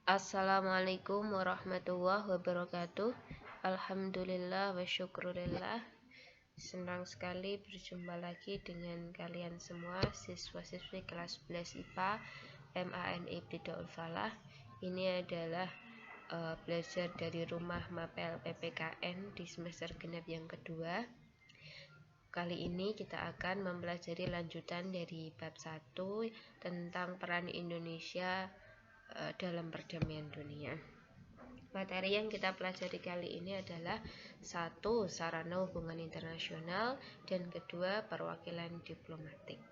Assalamualaikum warahmatullahi wabarakatuh. Alhamdulillah wa syukurillah. Senang sekali berjumpa lagi dengan kalian semua siswa-siswi kelas 11 IPA MANI Ibtidaul Falah. Ini adalah belajar dari rumah Mapel PPKN di semester genap yang kedua. Kali ini kita akan mempelajari lanjutan dari bab 1 tentang peran Indonesia dalam perdamaian dunia. Materi yang kita pelajari kali ini adalah satu, sarana hubungan internasional, dan kedua, perwakilan diplomatik.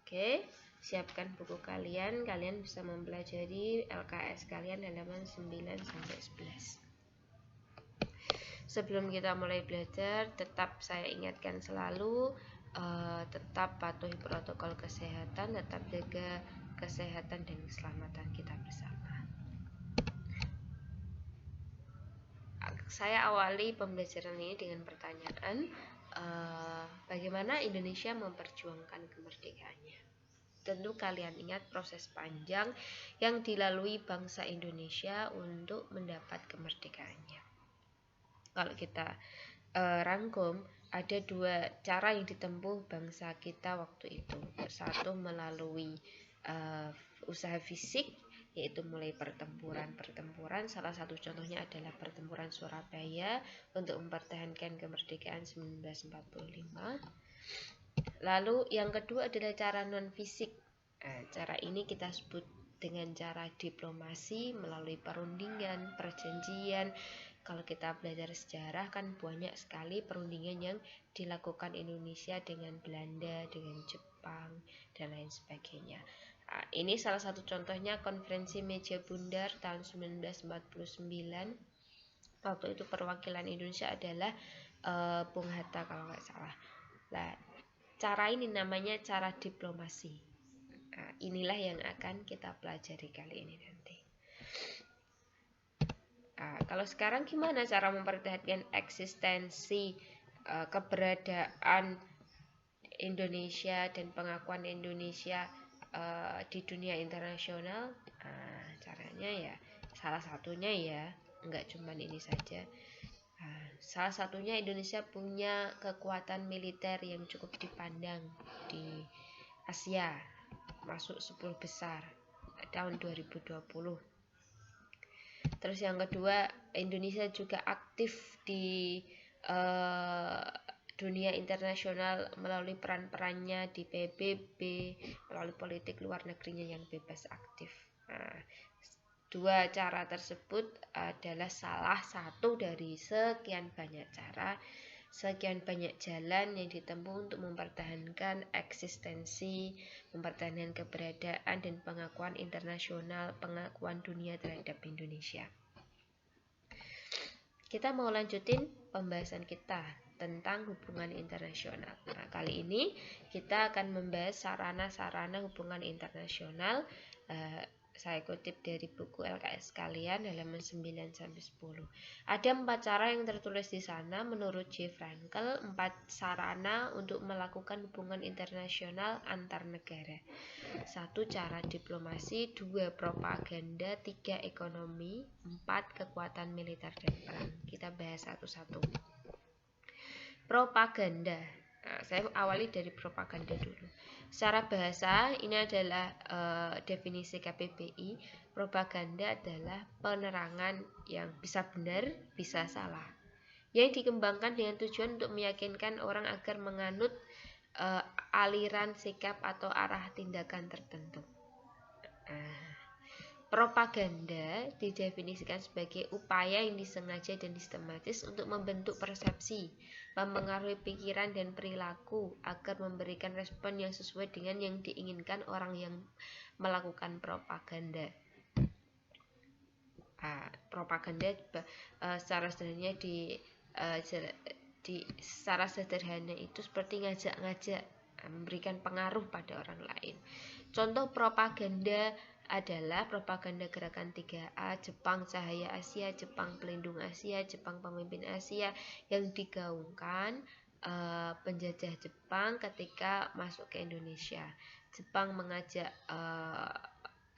Oke, siapkan buku kalian. Kalian bisa mempelajari LKS kalian halaman 9 sampai 11. Sebelum kita mulai belajar, tetap saya ingatkan selalu tetap patuhi protokol kesehatan, tetap jaga kesehatan dan keselamatan kita bersama. Saya awali pembelajaran ini dengan pertanyaan, bagaimana Indonesia memperjuangkan kemerdekaannya? Tentu kalian ingat proses panjang yang dilalui bangsa Indonesia untuk mendapat kemerdekaannya. Kalau kita rangkum, ada dua cara yang ditempuh bangsa kita waktu itu. Satu, melalui usaha fisik, yaitu mulai pertempuran. Salah satu contohnya adalah pertempuran Surabaya untuk mempertahankan kemerdekaan 1945. Lalu yang kedua adalah cara non fisik. Cara ini kita sebut dengan cara diplomasi melalui perundingan, perjanjian. Kalau kita belajar sejarah kan banyak sekali perundingan yang dilakukan Indonesia dengan Belanda, dengan Jepang, dan lain sebagainya. Ini salah satu contohnya konferensi meja bundar tahun 1949. Waktu itu perwakilan Indonesia adalah Bung Hatta kalau nggak salah. Nah, cara ini namanya cara diplomasi. Inilah yang akan kita pelajari kali ini nanti. Kalau sekarang gimana cara mempertahankan eksistensi keberadaan Indonesia dan pengakuan Indonesia di dunia internasional? Caranya ya salah satunya ya, enggak cuma ini saja. Salah satunya Indonesia punya kekuatan militer yang cukup dipandang di Asia, masuk 10 besar tahun 2020. Terus yang kedua, Indonesia juga aktif di dunia internasional melalui peran-perannya di PBB, melalui politik luar negerinya yang bebas aktif. Dua cara tersebut adalah salah satu dari sekian banyak cara, sekian banyak jalan yang ditempuh untuk mempertahankan eksistensi, mempertahankan keberadaan dan pengakuan internasional, pengakuan dunia terhadap Indonesia. Kita mau lanjutin pembahasan kita tentang hubungan internasional. Kali ini kita akan membahas sarana-sarana hubungan internasional. Saya kutip dari buku LKS kalian halaman 9 sampai 10. Ada 4 cara yang tertulis di sana menurut J. Frankel, 4 sarana untuk melakukan hubungan internasional antar negara. 1. Cara diplomasi, 2. Propaganda, 3. Ekonomi, 4. Kekuatan militer dan perang. Kita bahas satu-satu. Propaganda. Saya awali dari propaganda dulu. Secara bahasa, ini adalah definisi KBBI. Propaganda adalah penerangan yang bisa benar, bisa salah, yang dikembangkan dengan tujuan untuk meyakinkan orang agar menganut aliran sikap atau arah tindakan tertentu. Propaganda didefinisikan sebagai upaya yang disengaja dan sistematis untuk membentuk persepsi, mempengaruhi pikiran dan perilaku agar memberikan respon yang sesuai dengan yang diinginkan orang yang melakukan propaganda. Propaganda secara sederhana itu seperti ngajak-ngajak, memberikan pengaruh pada orang lain. Contoh propaganda adalah propaganda gerakan 3A, Jepang Cahaya Asia, Jepang Pelindung Asia, Jepang Pemimpin Asia, yang digaungkan penjajah Jepang ketika masuk ke Indonesia. Jepang mengajak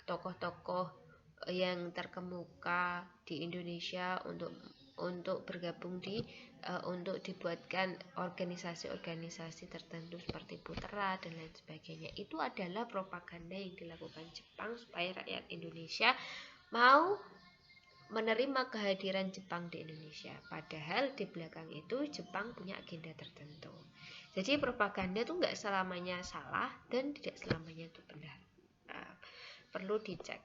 tokoh-tokoh yang terkemuka di Indonesia untuk bergabung untuk dibuatkan organisasi-organisasi tertentu seperti Putra dan lain sebagainya. Itu adalah propaganda yang dilakukan Jepang supaya rakyat Indonesia mau menerima kehadiran Jepang di Indonesia. Padahal di belakang itu Jepang punya agenda tertentu. Jadi propaganda itu nggak selamanya salah dan tidak selamanya itu benar. Perlu dicek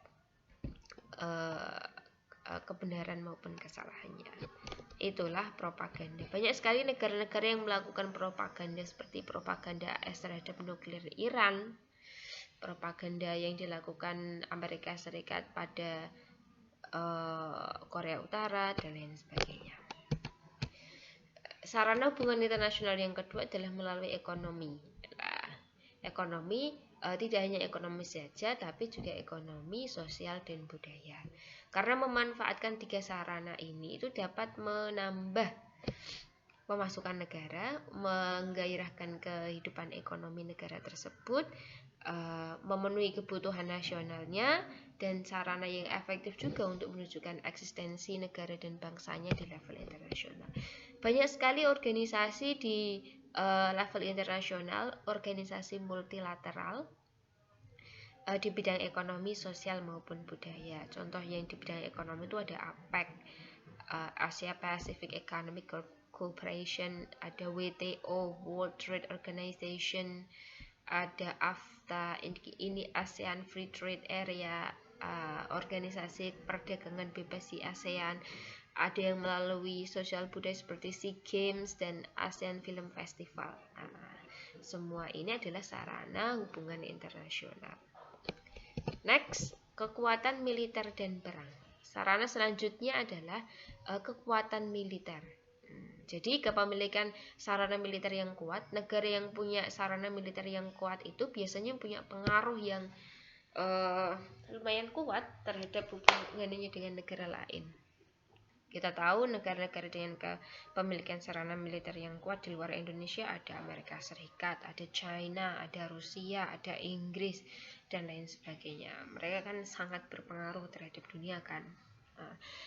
kebenaran maupun kesalahannya. Itulah propaganda. Banyak sekali negara-negara yang melakukan propaganda seperti propaganda AS terhadap nuklir Iran, propaganda yang dilakukan Amerika Serikat pada Korea Utara dan lain sebagainya. Sarana hubungan internasional yang kedua adalah melalui ekonomi. Ekonomi tidak hanya ekonomi saja, tapi juga ekonomi, sosial, dan budaya. Karena memanfaatkan tiga sarana ini itu dapat menambah pemasukan negara, menggairahkan kehidupan ekonomi negara tersebut, memenuhi kebutuhan nasionalnya, dan sarana yang efektif juga untuk menunjukkan eksistensi negara dan bangsanya di level internasional. Banyak sekali organisasi di level internasional, organisasi multilateral di bidang ekonomi, sosial maupun budaya. Contoh yang di bidang ekonomi itu ada APEC, Asia Pacific Economic Cooperation, ada WTO, World Trade Organization, ada AFTA, ini ASEAN Free Trade Area, organisasi perdagangan bebas di ASEAN. Ada yang melalui sosial budaya seperti SEA Games dan ASEAN Film Festival. Semua ini adalah sarana hubungan internasional. Next, kekuatan militer dan perang. Sarana selanjutnya adalah kekuatan militer. Jadi kepemilikan sarana militer yang kuat, negara yang punya sarana militer yang kuat itu biasanya punya pengaruh yang lumayan kuat terhadap hubungannya dengan negara lain. Kita tahu negara-negara dengan kepemilikan sarana militer yang kuat di luar Indonesia ada Amerika Serikat, ada China, ada Rusia, ada Inggris, dan lain sebagainya. Mereka kan sangat berpengaruh terhadap dunia kan.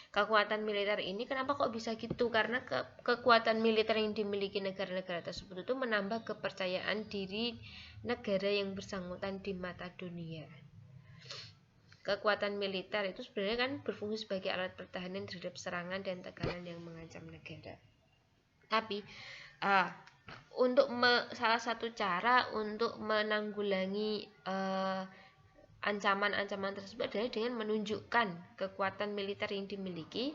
Kekuatan militer ini kenapa kok bisa gitu? Karena kekuatan militer yang dimiliki negara-negara tersebut itu menambah kepercayaan diri negara yang bersangkutan di mata dunia. Kekuatan militer itu sebenarnya kan berfungsi sebagai alat pertahanan terhadap serangan dan tekanan yang mengancam negara. Tapi salah satu cara untuk menanggulangi ancaman-ancaman tersebut adalah dengan menunjukkan kekuatan militer yang dimiliki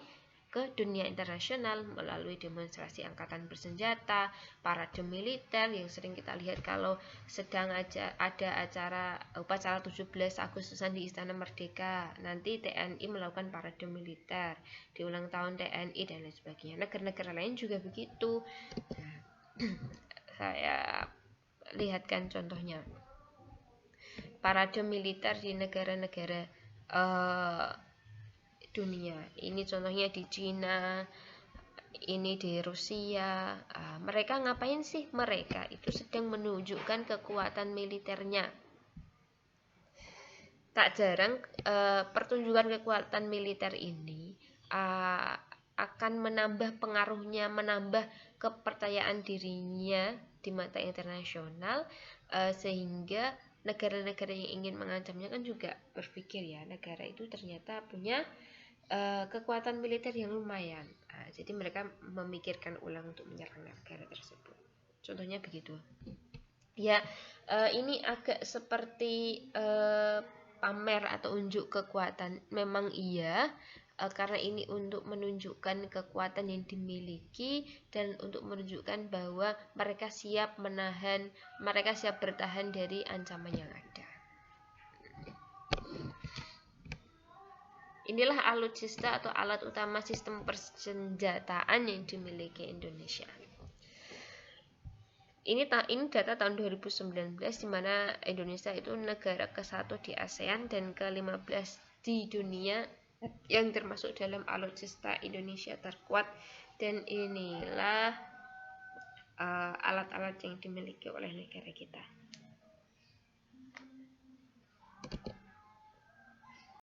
ke dunia internasional melalui demonstrasi angkatan bersenjata, parade militer yang sering kita lihat kalau sedang ada acara upacara 17 Agustusan di Istana Merdeka, nanti TNI melakukan parade militer di ulang tahun TNI dan lain sebagainya. Negara-negara lain juga begitu. Nah, saya lihatkan contohnya parade militer di negara-negara dunia. Ini contohnya di Cina, ini di Rusia. Mereka ngapain sih? Mereka itu sedang menunjukkan kekuatan militernya. Tak jarang pertunjukan kekuatan militer ini akan menambah pengaruhnya, menambah kepercayaan dirinya di mata internasional, sehingga negara-negara yang ingin mengancamnya kan juga berpikir ya, negara itu ternyata punya kekuatan militer yang lumayan. Jadi mereka memikirkan ulang untuk menyerang negara tersebut. Contohnya begitu. Ya, ini agak seperti pamer atau unjuk kekuatan. Memang iya, karena ini untuk menunjukkan kekuatan yang dimiliki dan untuk menunjukkan bahwa mereka siap menahan, mereka siap bertahan dari ancaman yang ada. Inilah alutsista atau alat utama sistem persenjataan yang dimiliki Indonesia. Ini data tahun 2019 di mana Indonesia itu negara ke-1 di ASEAN dan ke-15 di dunia yang termasuk dalam alutsista Indonesia terkuat, dan inilah alat-alat yang dimiliki oleh negara kita.